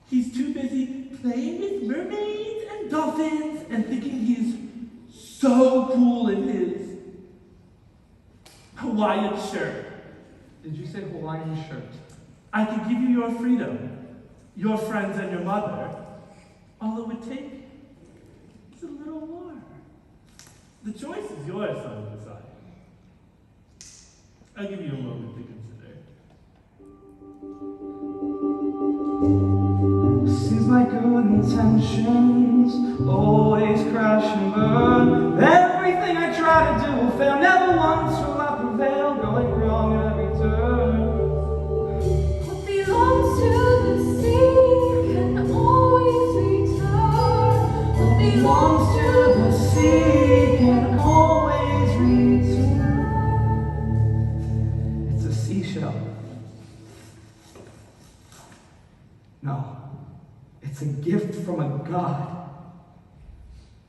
He's too busy playing with mermaids and dolphins and thinking he's so cool in his Hawaiian shirt. Did you say Hawaiian shirt? I could give you your freedom, your friends and your mother. All it would take is a little more. The choice is yours, son of Poseidon. I'll give you a moment to consider. Seems my good intentions always crash and burn. Everything I try to do will fail. Never once will I prevail, going wrong at every turn. What belongs to the sea can always return. What Belongs to the sea can always return. It's a seashell. No, it's a gift from a god.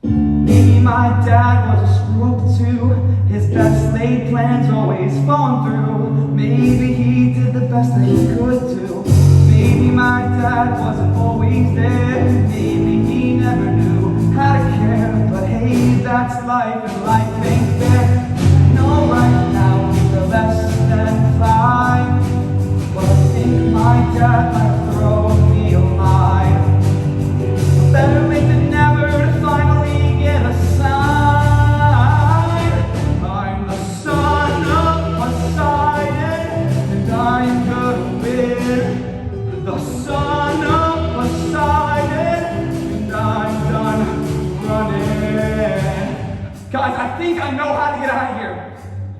Maybe my dad was a screw-up too. His best laid plans always falling through. Maybe he did the best that he could do. Maybe my dad wasn't always there. Maybe he never knew how to care. But hey, that's life and life ain't fair. I know right now we're less than 5, but I think my dad might have thrown me a line. Better late than never to finally get a sign. I'm the son of Poseidon, and I'm gonna win. The son of Poseidon, and I'm done running. Guys, I think I know how to get out of here.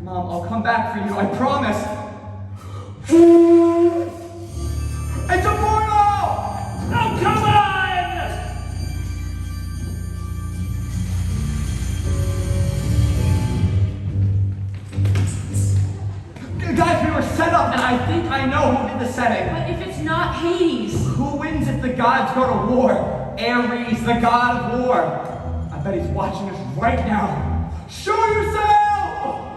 Mom, I'll come back for you, I promise. It's a portal! Oh, come on! Guys, we were set up, and I think I know who did the setting. But if it's not Hades? Who wins if the gods go to war? Ares, the god of war. I bet he's watching us right now. Show yourself!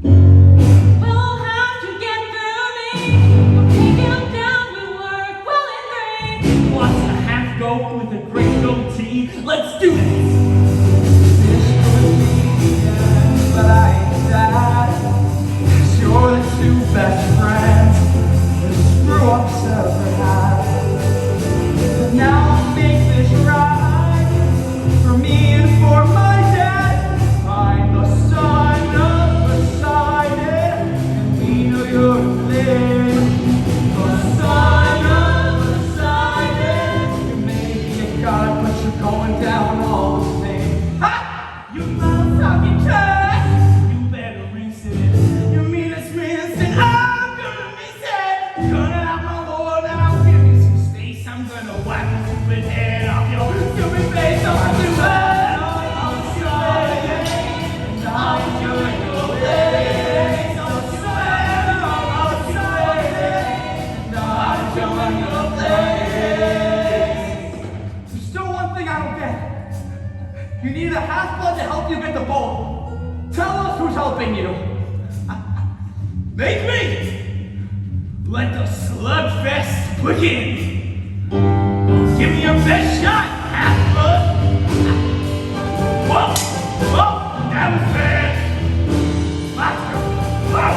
We'll have to get through me. We'll take him down with work, well and great. Wants a half goat with a great goatee. Let's do this! This could be the end, but I ain't sad. You're the two best friends the screw-ups ever had. But now I'll make this right for me and for my dad. I'm the son of Poseidon, and we know you're to blame. The son of Poseidon, you may be a god, but you're going down all the same. Ha! You motherfucking trash! You better rinse it. You mean it's and I'm gonna miss it. Gonna have my lord and I'll give you some space. I'm gonna wipe the stupid head off your stupid face. I'm too bad. I'm sorry, and I'm doing your place. I'm sorry, and I'm doing your place. There's still one thing I don't get. You need a half-blood to help you get the bolt. Tell us who's helping you. Make me! Let the slugfest begin! Give me your best shot, half-blood! Whoa! Whoa! That was bad! Let's go! Whoa!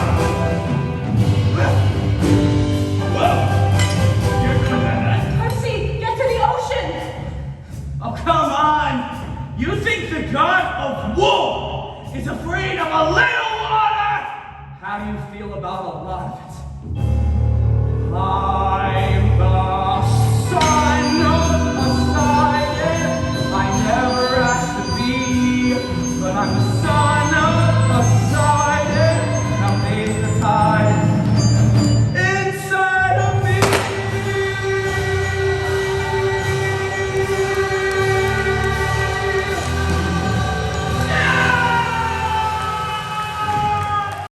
Whoa! You're good. Percy, get to the ocean! Oh, come on! You think the god of war is afraid of a little